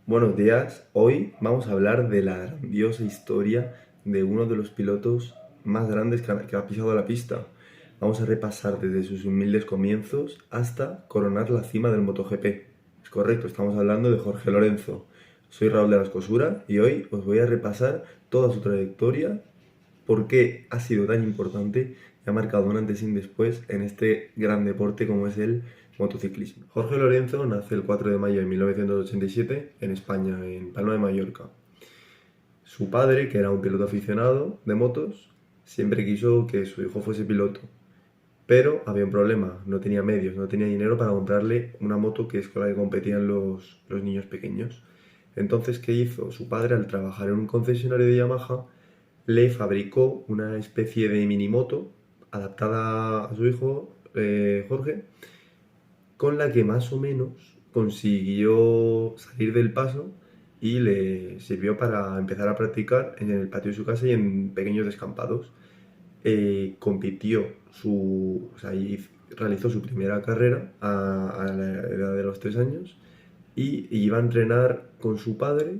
Buenos días, hoy vamos a hablar de la grandiosa historia de uno de los pilotos más grandes que ha pisado la pista. Vamos a repasar desde sus humildes comienzos hasta coronar la cima del MotoGP. Es correcto, estamos hablando de Jorge Lorenzo. Soy Raúl de la Escosura y hoy os voy a repasar toda su trayectoria, por qué ha sido tan importante y ha marcado un antes y un después en este gran deporte como es el motociclismo. Jorge Lorenzo nace el 4 de mayo de 1987 en España, en Palma de Mallorca. Su padre, que era un piloto aficionado de motos, siempre quiso que su hijo fuese piloto. Pero había un problema, no tenía medios, no tenía dinero para comprarle una moto que es con la que competían los niños pequeños. Entonces, ¿qué hizo? Su padre, al trabajar en un concesionario de Yamaha, le fabricó una especie de minimoto adaptada a su hijo Jorge, con la que más o menos consiguió salir del paso y le sirvió para empezar a practicar en el patio de su casa y en pequeños descampados. Compitió realizó su primera carrera a la edad de los 3 años y iba a entrenar con su padre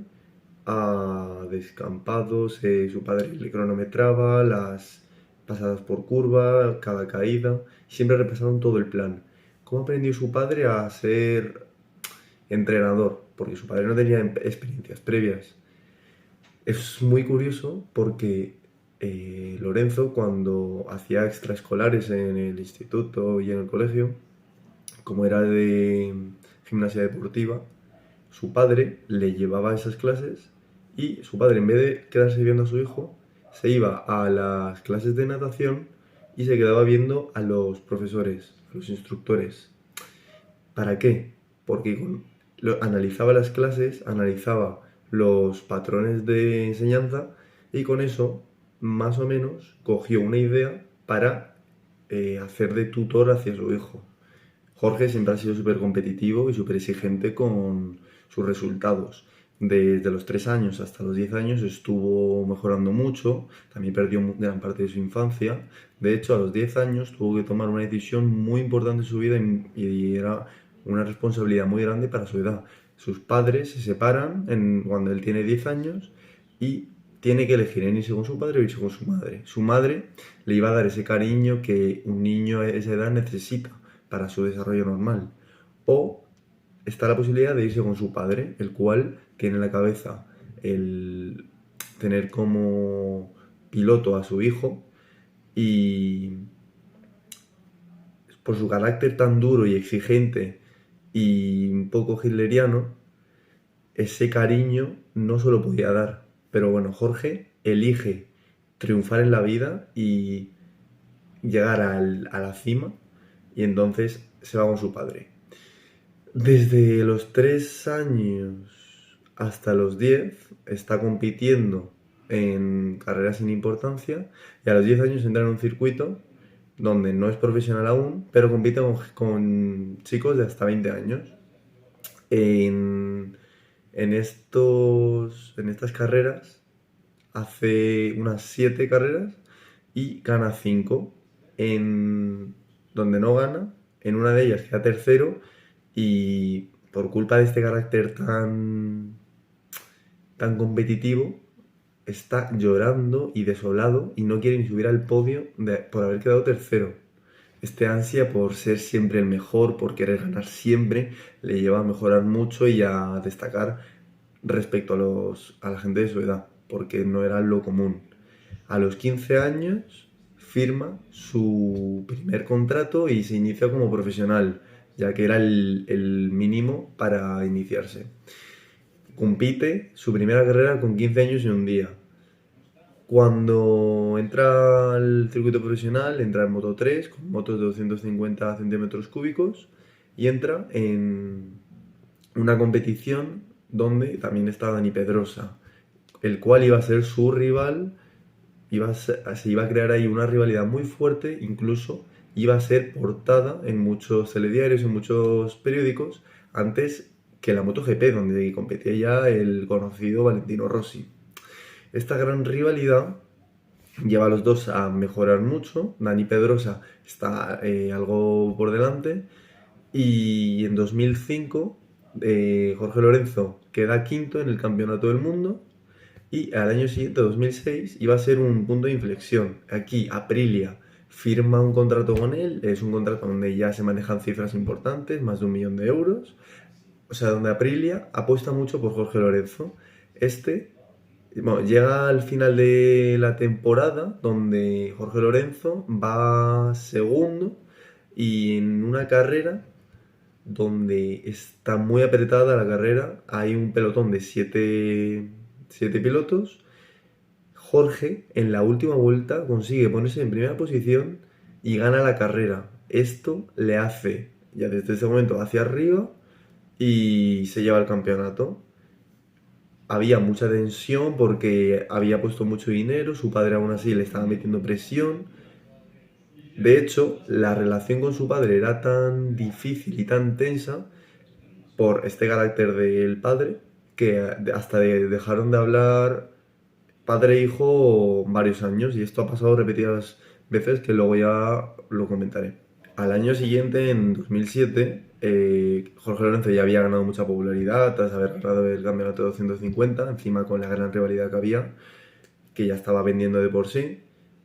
a descampados. Su padre le cronometraba las pasadas por curva, cada caída, y siempre repasaban todo el plan. ¿Cómo aprendió su padre a ser entrenador? Porque su padre no tenía experiencias previas. Es muy curioso porque Lorenzo, cuando hacía extraescolares en el instituto y en el colegio, como era de gimnasia deportiva, su padre le llevaba a esas clases y su padre, en vez de quedarse viendo a su hijo, se iba a las clases de natación y se quedaba viendo a los profesores, a los instructores. ¿Para qué? Porque analizaba las clases, analizaba los patrones de enseñanza y con eso, más o menos, cogió una idea para hacer de tutor hacia su hijo. Jorge siempre ha sido súper competitivo y súper exigente con sus resultados. Desde los 3 años hasta los 10 años estuvo mejorando mucho, también perdió gran parte de su infancia. De hecho, a los 10 años tuvo que tomar una decisión muy importante en su vida y era una responsabilidad muy grande para su edad. Sus padres se separan cuando él tiene 10 años y tiene que elegir en irse con su padre o irse con su madre. Su madre le iba a dar ese cariño que un niño a esa edad necesita para su desarrollo normal. O está la posibilidad de irse con su padre, el cual tiene en la cabeza el tener como piloto a su hijo y por su carácter tan duro y exigente y un poco hitleriano, ese cariño no se lo podía dar. Pero bueno, Jorge elige triunfar en la vida y llegar a la cima y entonces se va con su padre. Desde los 3 años hasta los 10 está compitiendo en carreras sin importancia y a los 10 años entra en un circuito donde no es profesional aún, pero compite con chicos de hasta 20 años. En, en estas carreras hace unas 7 carreras y gana 5. En donde no gana, en una de ellas queda tercero y por culpa de este carácter tan competitivo está llorando y desolado y no quiere ni subir al podio por haber quedado tercero. Este ansia por ser siempre el mejor, por querer ganar siempre, le lleva a mejorar mucho y a destacar respecto a la gente de su edad, porque no era lo común. A los 15 años firma su primer contrato y se inicia como profesional, ya que era el mínimo para iniciarse. Compite su primera carrera con 15 años y un día. Cuando entra al circuito profesional, entra en Moto 3 con motos de 250 centímetros cúbicos y entra en una competición donde también está Dani Pedrosa, el cual iba a ser su rival. Se iba a crear ahí una rivalidad muy fuerte, incluso iba a ser portada en muchos telediarios, en muchos periódicos, antes que la MotoGP, donde competía ya el conocido Valentino Rossi. Esta gran rivalidad lleva a los dos a mejorar mucho. Dani Pedrosa está algo por delante y en 2005 Jorge Lorenzo queda quinto en el campeonato del mundo y al año siguiente, 2006, iba a ser un punto de inflexión. Aquí Aprilia firma un contrato con él, es un contrato donde ya se manejan cifras importantes, más de 1 millón de euros. O sea, donde Aprilia apuesta mucho por Jorge Lorenzo. Bueno, llega al final de la temporada donde Jorge Lorenzo va segundo y en una carrera donde está muy apretada la carrera, hay un pelotón de siete pilotos. Jorge en la última vuelta consigue ponerse en primera posición y gana la carrera. Esto le hace ya desde ese momento hacia arriba y se lleva el campeonato. Había mucha tensión porque había puesto mucho dinero, su padre aún así le estaba metiendo presión. De hecho, la relación con su padre era tan difícil y tan tensa por este carácter del padre que hasta dejaron de hablar padre e hijo varios años y esto ha pasado repetidas veces que luego ya lo comentaré. Al año siguiente, en 2007, Jorge Lorenzo ya había ganado mucha popularidad tras haber ganado el campeonato de 250, encima con la gran rivalidad que había, que ya estaba vendiendo de por sí,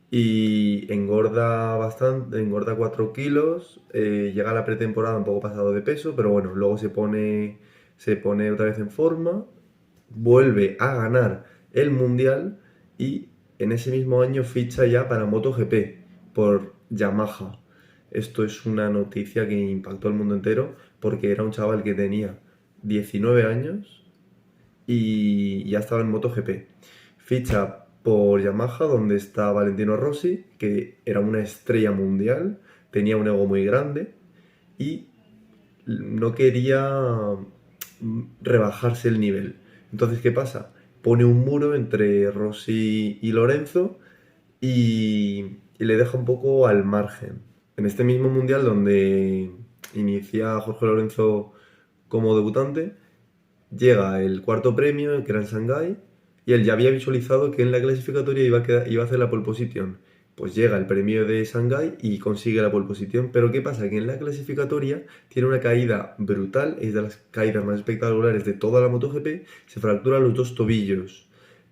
y engorda bastante, engorda 4 kilos, llega a la pretemporada un poco pasado de peso, pero bueno, luego se pone otra vez en forma, vuelve a ganar el Mundial y en ese mismo año ficha ya para MotoGP por Yamaha. Esto es una noticia que impactó al mundo entero porque era un chaval que tenía 19 años y ya estaba en MotoGP. Ficha por Yamaha, donde está Valentino Rossi, que era una estrella mundial, tenía un ego muy grande y no quería rebajarse el nivel. Entonces, ¿qué pasa? Pone un muro entre Rossi y Lorenzo y le deja un poco al margen. En este mismo mundial donde inicia Jorge Lorenzo como debutante, llega el cuarto premio, que era en Shanghái, y él ya había visualizado que en la clasificatoria iba a hacer la pole position. Pues llega el premio de Shanghái y consigue la pole position, pero ¿qué pasa? Que en la clasificatoria tiene una caída brutal, es de las caídas más espectaculares de toda la MotoGP, se fractura los dos tobillos.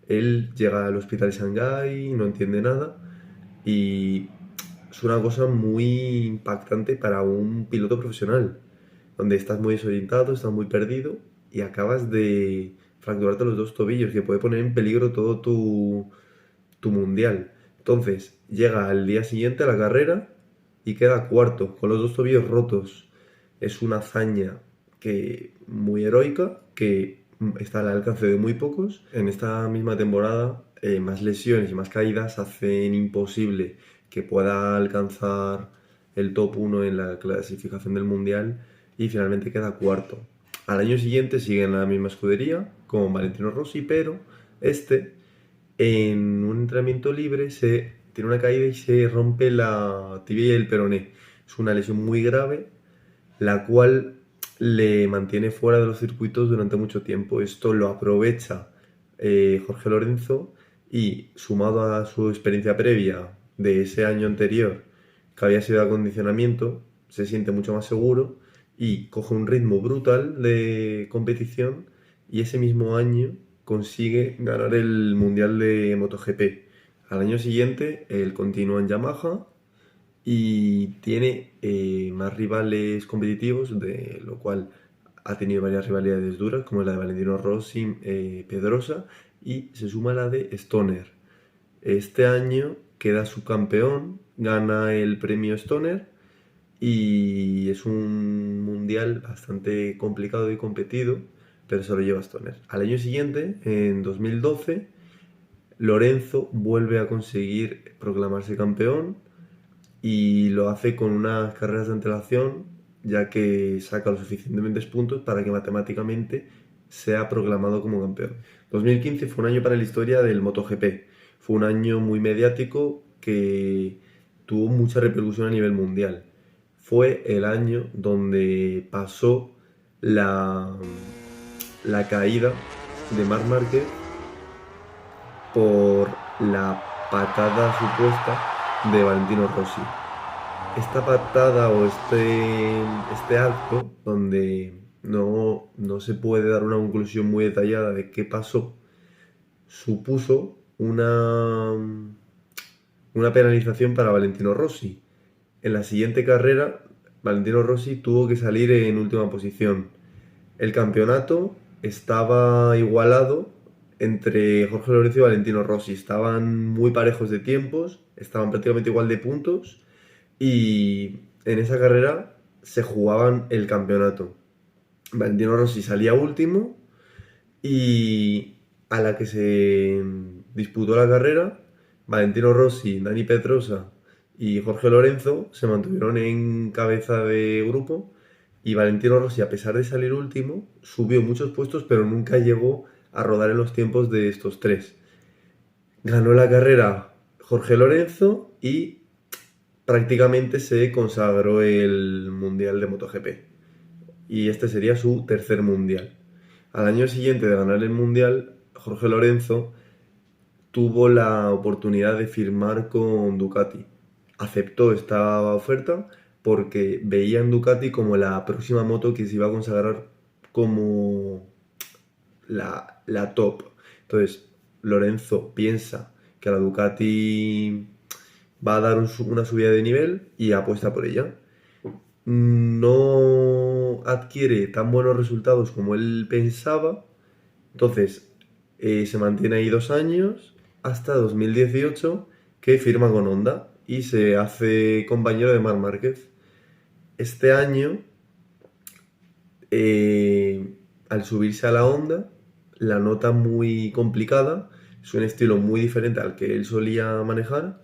Él llega al hospital de Shanghái, no entiende nada, y es una cosa muy impactante para un piloto profesional, donde estás muy desorientado, estás muy perdido y acabas de fracturarte los dos tobillos, que puede poner en peligro todo tu mundial. Entonces, llega al día siguiente a la carrera y queda cuarto, con los dos tobillos rotos. Es una hazaña muy heroica, que está al alcance de muy pocos. En esta misma temporada, más lesiones y más caídas hacen imposible que pueda alcanzar el top 1 en la clasificación del mundial y finalmente queda cuarto. Al año siguiente sigue en la misma escudería con Valentino Rossi, pero este en un entrenamiento libre tiene una caída y se rompe la tibia y el peroné. Es una lesión muy grave, la cual le mantiene fuera de los circuitos durante mucho tiempo. Esto lo aprovecha Jorge Lorenzo y sumado a su experiencia previa de ese año anterior, que había sido de acondicionamiento, se siente mucho más seguro y coge un ritmo brutal de competición y ese mismo año consigue ganar el Mundial de MotoGP. Al año siguiente, él continúa en Yamaha y tiene más rivales competitivos, de lo cual ha tenido varias rivalidades duras, como la de Valentino Rossi, Pedrosa, y se suma la de Stoner. Este año queda subcampeón, gana el premio Stoner y es un mundial bastante complicado y competido, pero se lo lleva Stoner. Al año siguiente, en 2012, Lorenzo vuelve a conseguir proclamarse campeón y lo hace con unas carreras de antelación, ya que saca los suficientemente puntos para que matemáticamente sea proclamado como campeón. 2015 fue un año para la historia del MotoGP. Fue un año muy mediático que tuvo mucha repercusión a nivel mundial. Fue el año donde pasó la caída de Marc Márquez por la patada supuesta de Valentino Rossi. Esta patada o este acto donde no se puede dar una conclusión muy detallada de qué pasó, supuso una penalización para Valentino Rossi. En la siguiente carrera, Valentino Rossi tuvo que salir en última posición. El campeonato estaba igualado entre Jorge Lorenzo y Valentino Rossi. Estaban muy parejos de tiempos, estaban prácticamente igual de puntos y en esa carrera se jugaban el campeonato. Valentino Rossi salía último y a la que se disputó la carrera, Valentino Rossi, Dani Pedrosa y Jorge Lorenzo se mantuvieron en cabeza de grupo y Valentino Rossi, a pesar de salir último, subió muchos puestos, pero nunca llegó a rodar en los tiempos de estos tres. Ganó la carrera Jorge Lorenzo y prácticamente se consagró el Mundial de MotoGP. Y este sería su tercer Mundial. Al año siguiente de ganar el Mundial, Jorge Lorenzo tuvo la oportunidad de firmar con Ducati. Aceptó esta oferta porque veía en Ducati como la próxima moto que se iba a consagrar como la top. Entonces, Lorenzo piensa que la Ducati va a dar una subida de nivel y apuesta por ella. No adquiere tan buenos resultados como él pensaba, entonces se mantiene ahí 2 años hasta 2018 que firma con Honda y se hace compañero de Marc Márquez. Este año, al subirse a la Honda, la nota muy complicada, es un estilo muy diferente al que él solía manejar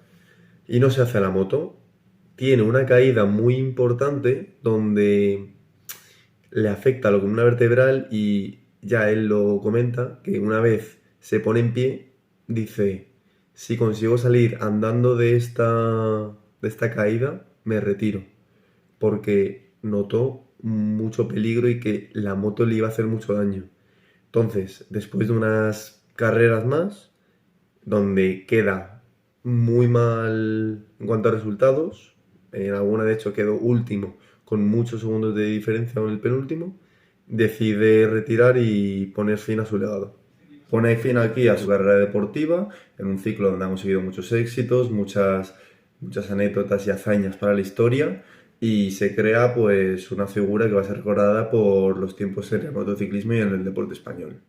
y no se hace a la moto. Tiene una caída muy importante donde le afecta la columna vertebral y ya él lo comenta, que una vez se pone en pie, dice, si consigo salir andando de esta caída, me retiro, porque notó mucho peligro y que la moto le iba a hacer mucho daño. Entonces, después de unas carreras más, donde queda muy mal en cuanto a resultados, en alguna de hecho quedó último con muchos segundos de diferencia con el penúltimo, decide retirar y poner fin a su legado. Pone fin aquí a su carrera deportiva en un ciclo donde ha conseguido muchos éxitos, muchas anécdotas y hazañas para la historia y se crea pues una figura que va a ser recordada por los tiempos en el motociclismo y en el deporte español.